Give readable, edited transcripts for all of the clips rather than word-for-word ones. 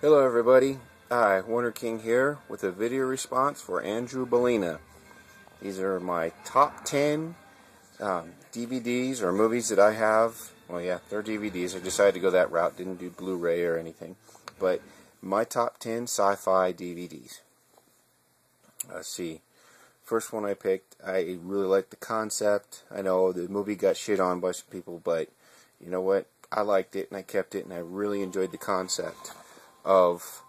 Hello everybody, hi, Wonder King here with a video response for Andrew Bellina. These are my top 10 DVDs or movies that I have. Well, yeah, they're DVDs. I decided to go that route, didn't do Blu-ray or anything. But my top 10 sci-fi DVDs. Let's see. First one I picked, I really liked the concept. I know the movie got shit on by some people, but you know what? I liked it and I kept it and I really enjoyed the concept of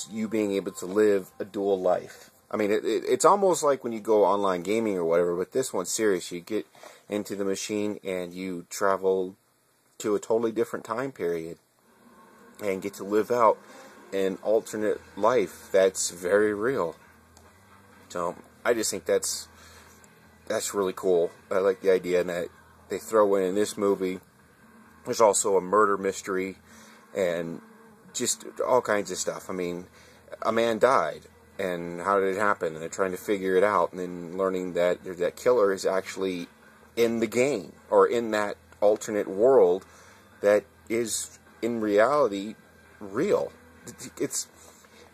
you being able to live a dual life. I mean, it's almost like when you go online gaming or whatever, but this one's serious. You get into the machine and you travel to a totally different time period and get to live out an alternate life that's very real. So I just think that's really cool. I like the idea that they throw in this movie. There's also a murder mystery and just all kinds of stuff. I mean, a man died, and how did it happen? And they're trying to figure it out, and then learning that that killer is actually in the game, or in that alternate world that is, in reality, real. It's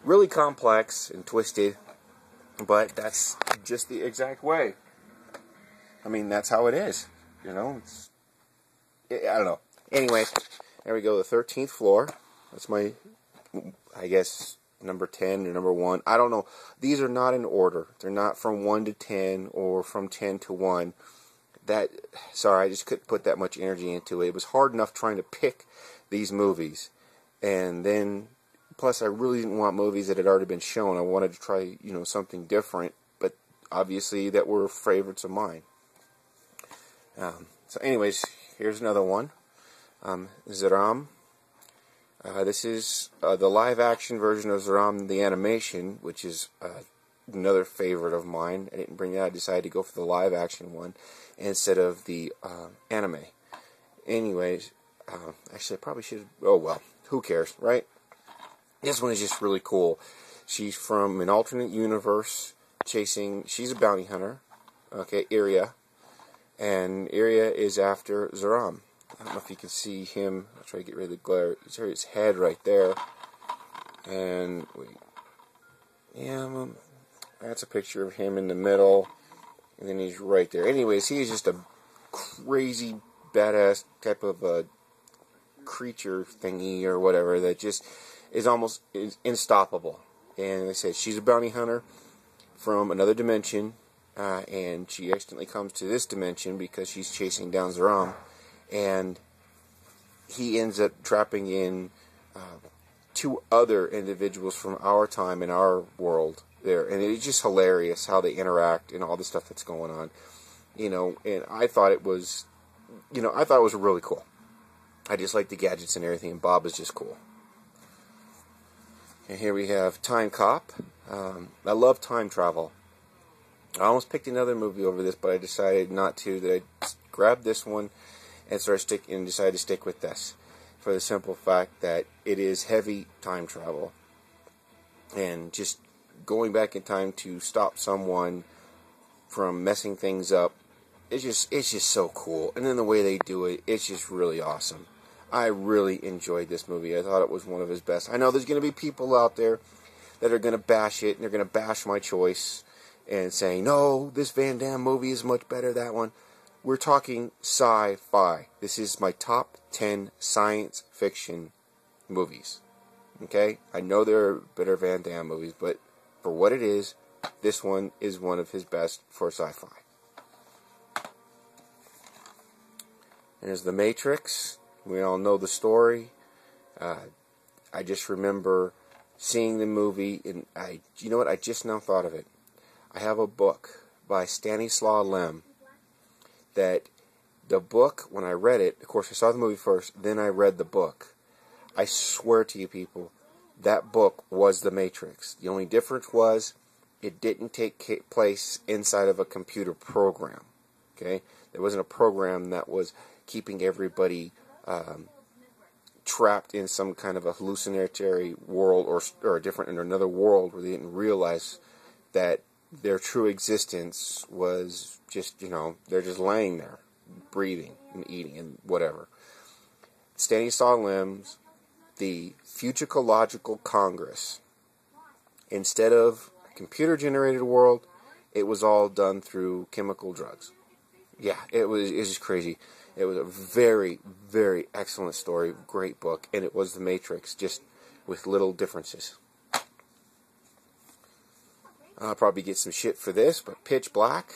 really complex and twisted, but that's just the exact way. I mean, that's how it is. You know, I don't know. Anyway, there we go, the 13th floor. That's my, I guess, number 10 or number 1. I don't know. These are not in order. They're not from 1 to 10 or from 10 to 1. Sorry, I just couldn't put that much energy into it. It was hard enough trying to pick these movies. And then, plus I really didn't want movies that had already been shown. I wanted to try, something different. But obviously that were favorites of mine. So anyways, here's another one. Zeram. This is the live-action version of Zeram, the animation, which is another favorite of mine. I didn't bring that. I decided to go for the live-action one instead of the anime. Anyways, actually, I probably should have... Oh, well. Who cares, right? This one is just really cool. She's from an alternate universe chasing... She's a bounty hunter. Okay, Iria. And Iria is after Zeram. I don't know if you can see him. I'll try to get rid of the glare. It's his head right there. And wait. Yeah, that's a picture of him in the middle. And then he's right there. Anyways, he is just a crazy, badass type of a creature thingy or whatever that just is almost unstoppable. And like I said, she's a bounty hunter from another dimension. And she accidentally comes to this dimension because she's chasing down Zeram. And he ends up trapping in 2 other individuals from our time in our world there. And it's just hilarious how they interact and all the stuff that's going on. And I thought it was, really cool. I just like the gadgets and everything, and Bob is just cool. And here we have Time Cop. I love time travel. I almost picked another movie over this, but I decided not to. That I grabbed this one and decided to stick with this for the simple fact that it is heavy time travel and just going back in time to stop someone from messing things up. It's just so cool, and then the way they do it, it's just really awesome. I really enjoyed this movie. I thought it was one of his best. I know there's going to be people out there that are going to bash it, and they're going to bash my choice and saying, no, this Van Damme movie is much better, that one. We're talking sci-fi. This is my top 10 science fiction movies. Okay? I know there are better Van Damme movies, but for what it is, this one is one of his best for sci-fi. There's The Matrix. We all know the story. I just remember seeing the movie, and you know what? I just now thought of it. I have a book by Stanislaw Lem. That the book, when I read it, of course I saw the movie first, then I read the book. I swear to you people, that book was The Matrix. The only difference was it didn't take place inside of a computer program. Okay? There wasn't a program that was keeping everybody trapped in some kind of a hallucinatory world or in another world where they didn't realize that their true existence was just, they're just laying there, breathing and eating and whatever. Stanislaw Lem's the Futurological Congress. Instead of a computer-generated world, it was all done through chemical drugs. Yeah, it was just crazy. It was a very, very excellent story, great book, and it was The Matrix, just with little differences. I'll probably get some shit for this, but Pitch Black.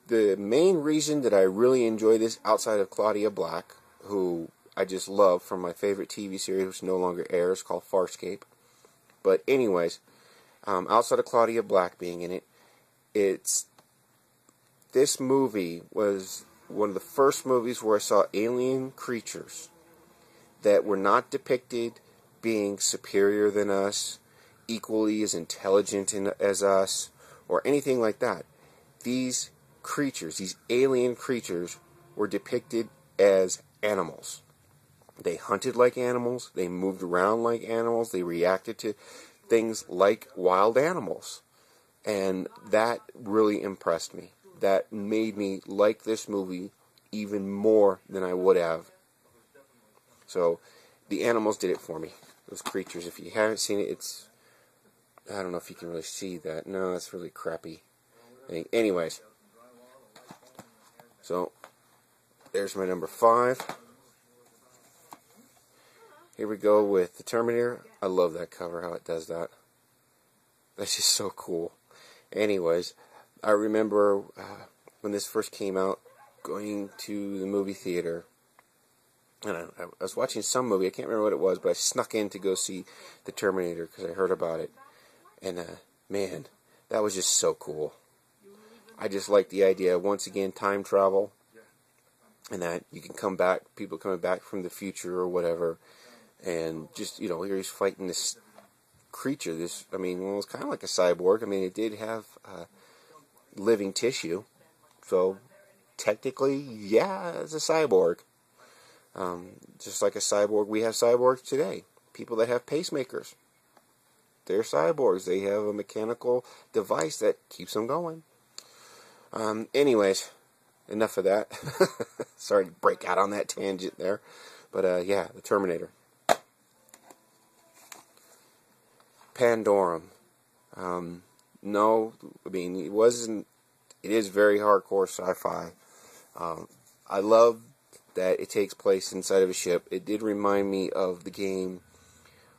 The main reason that I really enjoy this, outside of Claudia Black, who I just love from my favorite TV series, which no longer airs, called Farscape. But anyways, outside of Claudia Black being in it, this movie was one of the first movies where I saw alien creatures that were not depicted being superior than us, equally as intelligent as us, or anything like that. These creatures, these alien creatures, were depicted as animals. They hunted like animals, they moved around like animals, they reacted to things like wild animals. And that really impressed me. That made me like this movie even more than I would have. So, the animals did it for me. Those creatures. If you haven't seen it, it's... I don't know if you can really see that. No, that's really crappy. Anyways. So, there's my number 5. Here we go with the Terminator. I love that cover, how it does that. That's just so cool. Anyways, I remember when this first came out, going to the movie theater, and I was watching some movie, I can't remember what it was, but I snuck in to go see the Terminator because I heard about it. And, man, that was just so cool. I just like the idea of, once again, time travel, and that you can come back, people coming back from the future or whatever, and just, you know, here he's fighting this creature, this, I mean, well, it's kind of like a cyborg. I mean, it did have living tissue, so technically, yeah, it's a cyborg. Just like a cyborg, we have cyborgs today. People that have pacemakers, they're cyborgs. They have a mechanical device that keeps them going. Anyways, enough of that. Sorry to break out on that tangent there. But, yeah, the Terminator. Pandorum. No, I mean, it is very hardcore sci-fi. I love that it takes place inside of a ship. It did remind me of the game.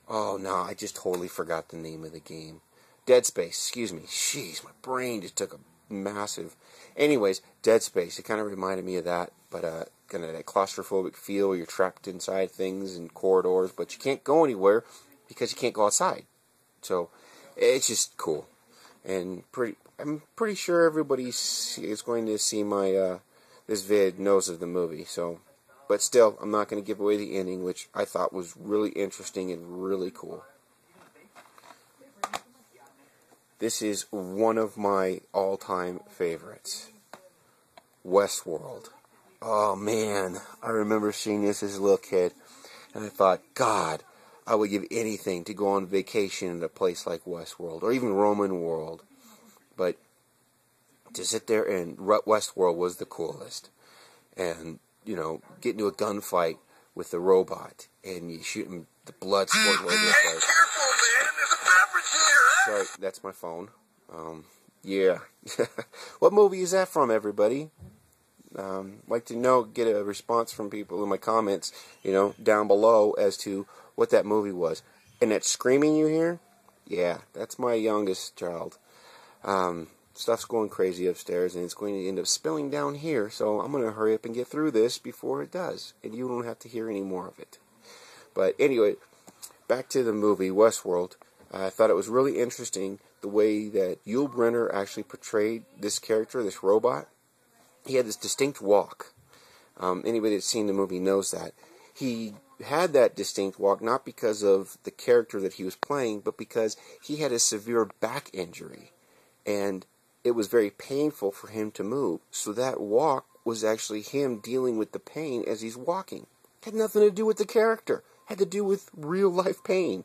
Oh, no, I just totally forgot the name of the game. Dead Space, excuse me. Jeez, my brain just took a massive... Anyways, Dead Space, it kind of reminded me of that, but kind of that claustrophobic feel. You're trapped inside things and corridors, but you can't go anywhere because you can't go outside. So, it's just cool. And I'm pretty sure everybody is going to see my this vid knows of the movie. So, but still, I'm not going to give away the ending, which I thought was really interesting and really cool. This is one of my all-time favorites. Westworld. Oh, man. I remember seeing this as a little kid, and I thought, God, I would give anything to go on vacation in a place like Westworld, or even Roman World. But to sit there and Westworld was the coolest. And, you know, get into a gunfight with the robot, and you shoot him, the blood squirting all over the place. Hey, careful, man. There's a beverage here. Sorry, that's my phone. Yeah. What movie is that from, everybody? Like to know, get a response from people in my comments, you know, down below as to what that movie was. And that screaming you hear? Yeah, that's my youngest child. Stuff's going crazy upstairs, and it's going to end up spilling down here, so I'm going to hurry up and get through this before it does, and you don't have to hear any more of it. But anyway, back to the movie, Westworld. I thought it was really interesting the way that Yul Brynner actually portrayed this character, this robot. He had this distinct walk. Anybody that's seen the movie knows that. He had that distinct walk not because of the character that he was playing, but because he had a severe back injury. And it was very painful for him to move. So that walk was actually him dealing with the pain as he's walking. Had nothing to do with the character. Had to do with real life pain.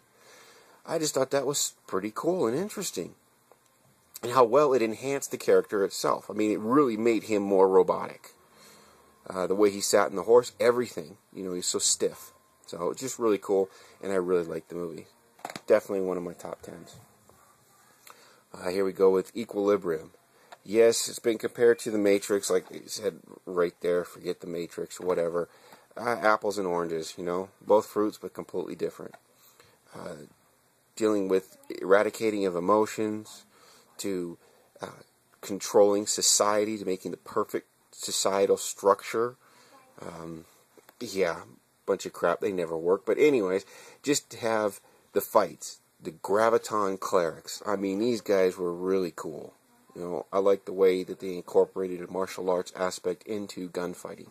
I just thought that was pretty cool and interesting. And how well it enhanced the character itself. I mean, it really made him more robotic. The way he sat in the horse, everything. You know, he's so stiff. So it's just really cool, and I really like the movie. Definitely one of my top 10s. Here we go with Equilibrium. Yes, it's been compared to The Matrix, like they said right there. Forget The Matrix, whatever. Apples and oranges, you know, both fruits but completely different. Dealing with eradicating of emotions, to controlling society, to making the perfect societal structure. Yeah, bunch of crap. They never work. But anyways, just to have the fights, the Graviton clerics. I mean, these guys were really cool. You know, I like the way that they incorporated a martial arts aspect into gunfighting.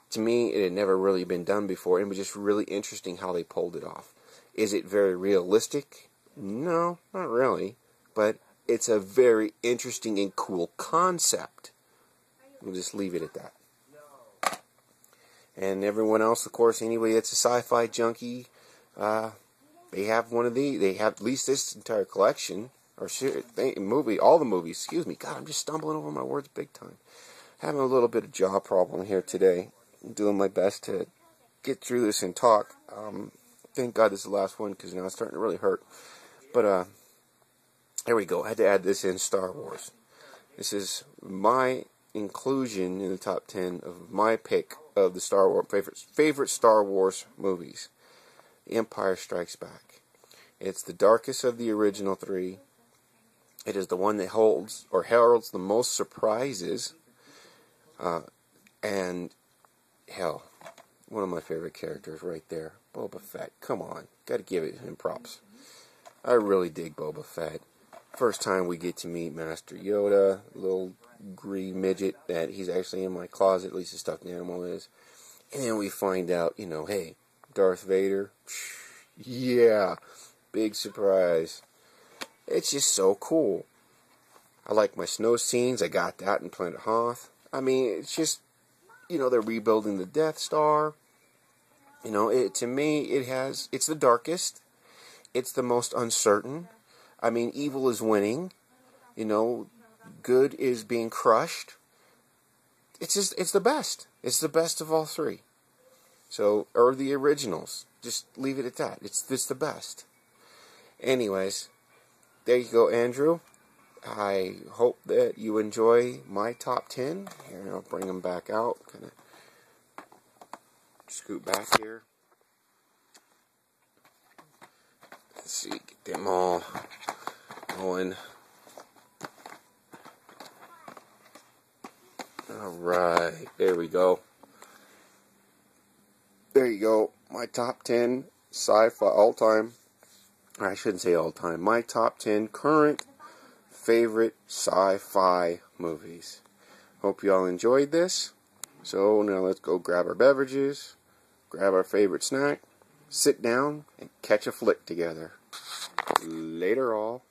To me, it had never really been done before, and it was just really interesting how they pulled it off. Is it very realistic? No, not really. But it's a very interesting and cool concept. We'll just leave it at that. And everyone else, of course, anybody that's a sci-fi junkie, they have one of these. They have at least this entire collection, or movie, all the movies. Excuse me. God, I'm just stumbling over my words big time. Having a little bit of jaw problem here today. I'm doing my best to get through this and talk. Thank God this is the last one, because now it's starting to really hurt. But there we go. I had to add this in. Star Wars. This is my inclusion in the top 10 of my pick of the Star Wars favorite Star Wars movies. The Empire Strikes Back. It's the darkest of the original three. It is the one that holds or heralds the most surprises. And hell, one of my favorite characters right there, Boba Fett. Come on, got to give it him props. I really dig Boba Fett. First time we get to meet Master Yoda, little green midget that he's actually in my closet, at least the stuffed animal is. And then we find out, you know, hey, Darth Vader. Yeah, big surprise. It's just so cool. I like my snow scenes. I got that in Planet Hoth. I mean, it's just, you know, they're rebuilding the Death Star. You know, to me, it's the darkest. It's the most uncertain. I mean, evil is winning. You know, good is being crushed. It's the best. It's the best of all three. So, or the originals. Just leave it at that. It's the best. Anyways, there you go, Andrew. I hope that you enjoy my top 10. Here, I'll bring them back out. Kind of scoot back here. Let's see, get them all going. Alright, there we go. There you go. My top 10 sci-fi all-time. I shouldn't say all-time. My top 10 current favorite sci-fi movies. Hope you all enjoyed this. So now let's go grab our beverages, grab our favorite snack, sit down, and catch a flick together. Later all.